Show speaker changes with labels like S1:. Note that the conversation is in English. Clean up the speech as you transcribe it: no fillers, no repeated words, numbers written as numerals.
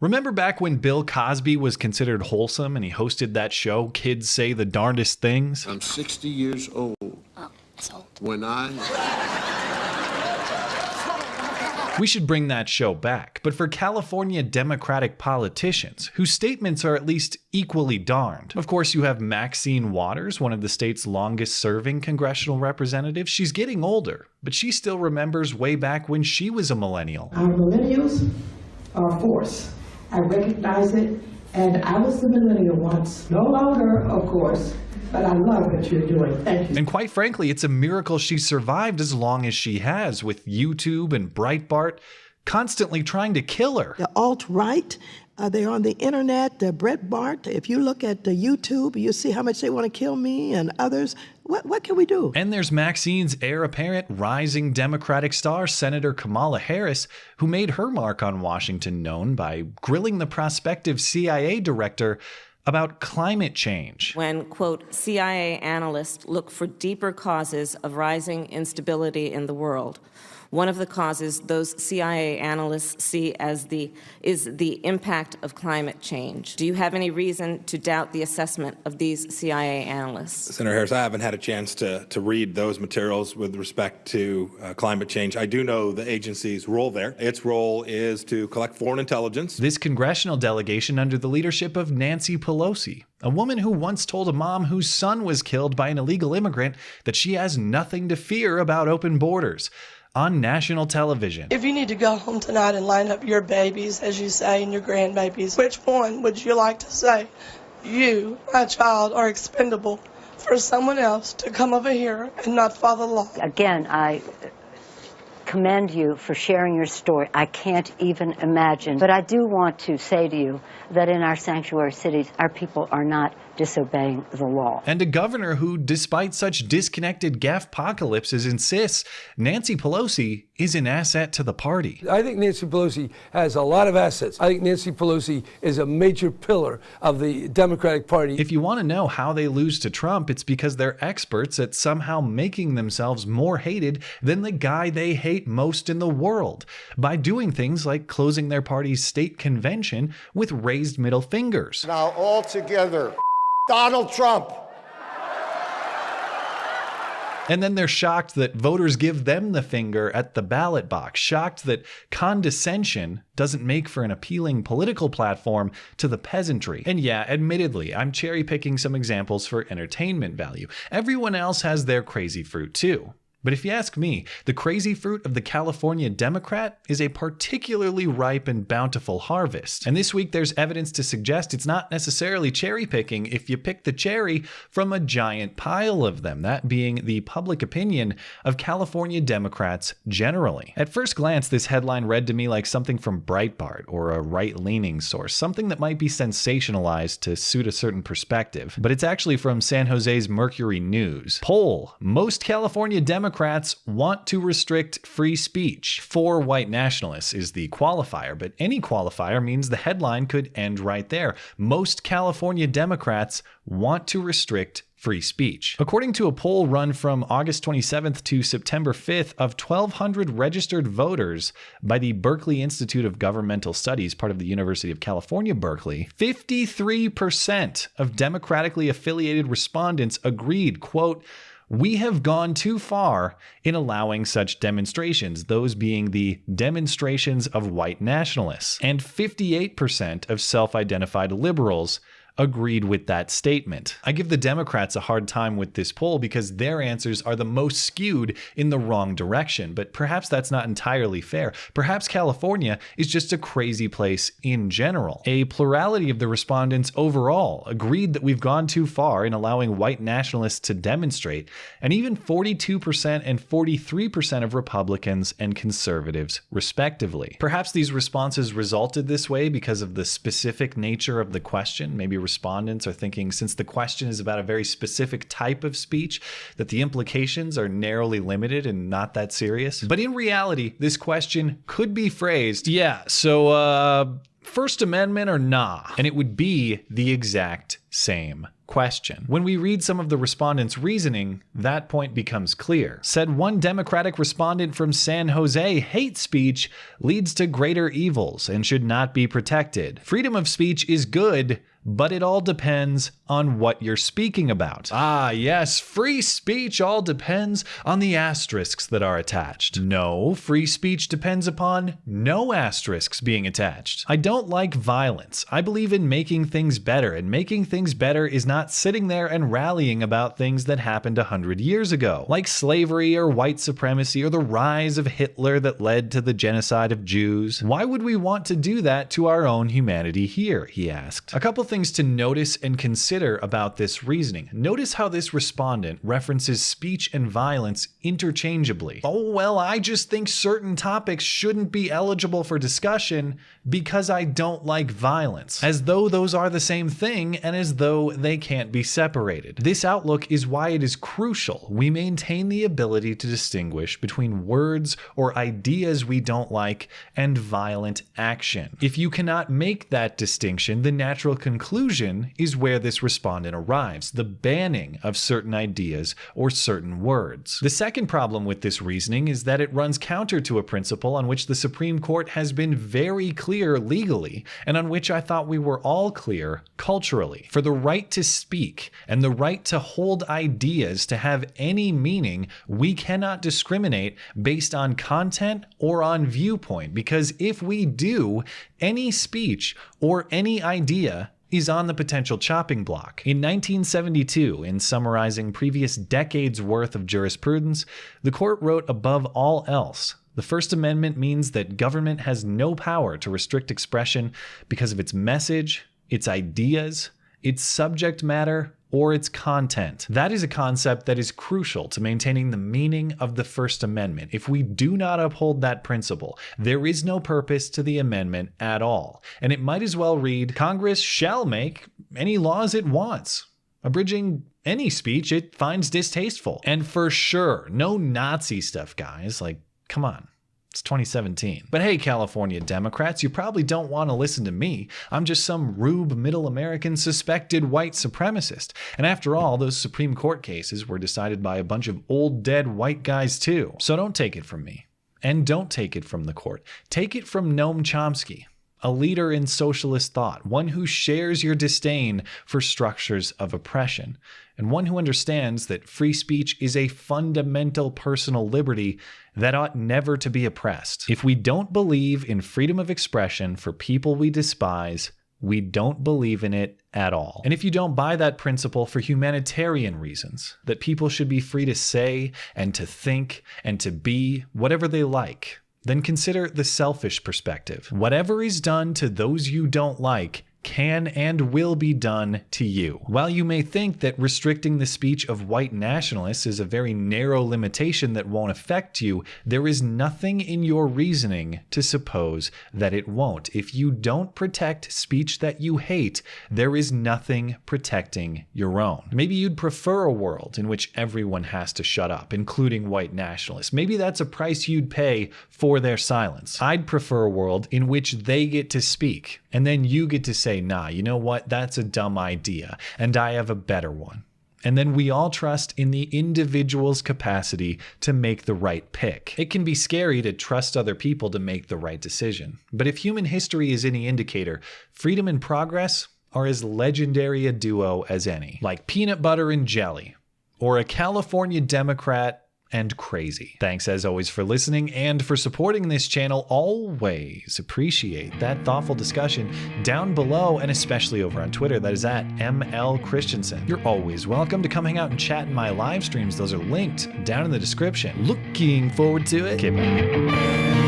S1: Remember back when Bill Cosby was considered wholesome and he hosted that show, Kids Say the Darndest Things?
S2: I'm 60 years old.
S3: Oh, that's old.
S2: When
S1: We should bring that show back, but for California Democratic politicians, whose statements are at least equally darned. Of course, you have Maxine Waters, one of the state's longest-serving congressional representatives. She's getting older, but she still remembers way back when she was a millennial.
S4: Our millennials are a force. I recognize it, and I was the millennial once. No longer, of course, but I love what you're doing. Thank you.
S1: And quite frankly, it's a miracle she survived as long as she has, with YouTube and Breitbart constantly trying to kill her.
S5: The alt-right, they're on the internet, the Breitbart. If you look at the YouTube, you see how much they want to kill me and others. What can we do?
S1: And there's Maxine's heir apparent, rising Democratic star, Senator Kamala Harris, who made her mark on Washington known by grilling the prospective CIA director about climate change.
S6: When, quote, CIA analysts look for deeper causes of rising instability in the world, one of the causes those CIA analysts see as is the impact of climate change. Do you have any reason to doubt the assessment of these CIA analysts?
S7: Senator Harris, I haven't had a chance to read those materials with respect to climate change. I do know the agency's role there. Its role is to collect foreign intelligence.
S1: This congressional delegation under the leadership of Nancy Pelosi, a woman who once told a mom whose son was killed by an illegal immigrant that she has nothing to fear about open borders, on national television.
S8: If you need to go home tonight and line up your babies, as you say, and your grandbabies, which one would you like to say? You, my child, are expendable for someone else to come over here and not follow the law.
S9: Again, I commend you for sharing your story. I can't even imagine. But I do want to say to you that in our sanctuary cities, our people are not disobeying the law.
S1: And a governor who, despite such disconnected gafpocalypses, insists Nancy Pelosi is an asset to the party.
S10: I think Nancy Pelosi has a lot of assets. I think Nancy Pelosi is a major pillar of the Democratic Party.
S1: If you want to know how they lose to Trump, it's because they're experts at somehow making themselves more hated than the guy they hate most in the world, by doing things like closing their party's state convention with raised middle fingers.
S11: Now all together, Donald Trump.
S1: And then they're shocked that voters give them the finger at the ballot box, shocked that condescension doesn't make for an appealing political platform to the peasantry. And yeah, admittedly, I'm cherry picking some examples for entertainment value. Everyone else has their crazy fruit too. But if you ask me, the crazy fruit of the California Democrat is a particularly ripe and bountiful harvest. And this week there's evidence to suggest it's not necessarily cherry picking if you pick the cherry from a giant pile of them, that being the public opinion of California Democrats generally. At first glance, this headline read to me like something from Breitbart or a right-leaning source, something that might be sensationalized to suit a certain perspective. But it's actually from San Jose's Mercury News. Poll: most California Democrats want to restrict free speech. For white nationalists is the qualifier, but any qualifier means the headline could end right there. Most California Democrats want to restrict free speech. According to a poll run from August 27th to September 5th of 1,200 registered voters by the Berkeley Institute of Governmental Studies, part of the University of California, Berkeley, 53% of democratically affiliated respondents agreed, quote, "We have gone too far in allowing such demonstrations," those being the demonstrations of white nationalists. And 58% of self-identified liberals agreed with that statement. I give the Democrats a hard time with this poll because their answers are the most skewed in the wrong direction, but perhaps that's not entirely fair. Perhaps California is just a crazy place in general. A plurality of the respondents overall agreed that we've gone too far in allowing white nationalists to demonstrate, and even 42% and 43% of Republicans and conservatives, respectively. Perhaps these responses resulted this way because of the specific nature of the question. Maybe respondents are thinking, since the question is about a very specific type of speech, that the implications are narrowly limited and not that serious. But in reality, this question could be phrased, yeah, so First Amendment or nah? And it would be the exact same question. When we read some of the respondents' reasoning, that point becomes clear. Said one Democratic respondent from San Jose, hate speech leads to greater evils and should not be protected. Freedom of speech is good, but it all depends on what you're speaking about. Ah, yes, free speech all depends on the asterisks that are attached. No, free speech depends upon no asterisks being attached. I don't like violence. I believe in making things better, and making things better is not sitting there and rallying about things that happened 100 years ago, like slavery or white supremacy or the rise of Hitler that led to the genocide of Jews. Why would we want to do that to our own humanity here, he asked. A couple things to notice and consider about this reasoning. Notice how this respondent references speech and violence interchangeably. Oh, well, I just think certain topics shouldn't be eligible for discussion because I don't like violence. As though those are the same thing and as though they can't be separated. This outlook is why it is crucial we maintain the ability to distinguish between words or ideas we don't like and violent action. If you cannot make that distinction, the natural conclusion is where this respondent arrives, the banning of certain ideas or certain words. The second problem with this reasoning is that it runs counter to a principle on which the Supreme Court has been very clear legally, and on which I thought we were all clear culturally. For the right to speak and the right to hold ideas to have any meaning, we cannot discriminate based on content or on viewpoint, because if we do, any speech or any idea is on the potential chopping block. In 1972, in summarizing previous decades' worth of jurisprudence, the court wrote, above all else, the First Amendment means that government has no power to restrict expression because of its message, its ideas, its subject matter, or its content. That is a concept that is crucial to maintaining the meaning of the First Amendment. If we do not uphold that principle, there is no purpose to the amendment at all. And it might as well read, Congress shall make any laws it wants, abridging any speech it finds distasteful. And for sure, no Nazi stuff, guys. Like, come on. It's 2017. But hey, California Democrats, you probably don't want to listen to me. I'm just some rube middle American suspected white supremacist. And after all, those Supreme Court cases were decided by a bunch of old dead white guys too. So don't take it from me. And don't take it from the court. Take it from Noam Chomsky, a leader in socialist thought, one who shares your disdain for structures of oppression, and one who understands that free speech is a fundamental personal liberty that ought never to be oppressed. If we don't believe in freedom of expression for people we despise, we don't believe in it at all. And if you don't buy that principle for humanitarian reasons, that people should be free to say and to think and to be whatever they like, then consider the selfish perspective. Whatever is done to those you don't like can and will be done to you. While you may think that restricting the speech of white nationalists is a very narrow limitation that won't affect you, there is nothing in your reasoning to suppose that it won't. If you don't protect speech that you hate, there is nothing protecting your own. Maybe you'd prefer a world in which everyone has to shut up, including white nationalists. Maybe that's a price you'd pay for their silence. I'd prefer a world in which they get to speak, and then you get to say, nah, you know what? That's a dumb idea, and I have a better one. And then we all trust in the individual's capacity to make the right pick. It can be scary to trust other people to make the right decision. But if human history is any indicator, freedom and progress are as legendary a duo as any. Like peanut butter and jelly, or a California Democrat and crazy. Thanks as always for listening and for supporting this channel. Always appreciate that thoughtful discussion down below, and especially over on Twitter. That is at ML Christiansen. You're always welcome to come hang out and chat in my live streams. Those are linked down in the description. Looking forward to it. Okay, bye.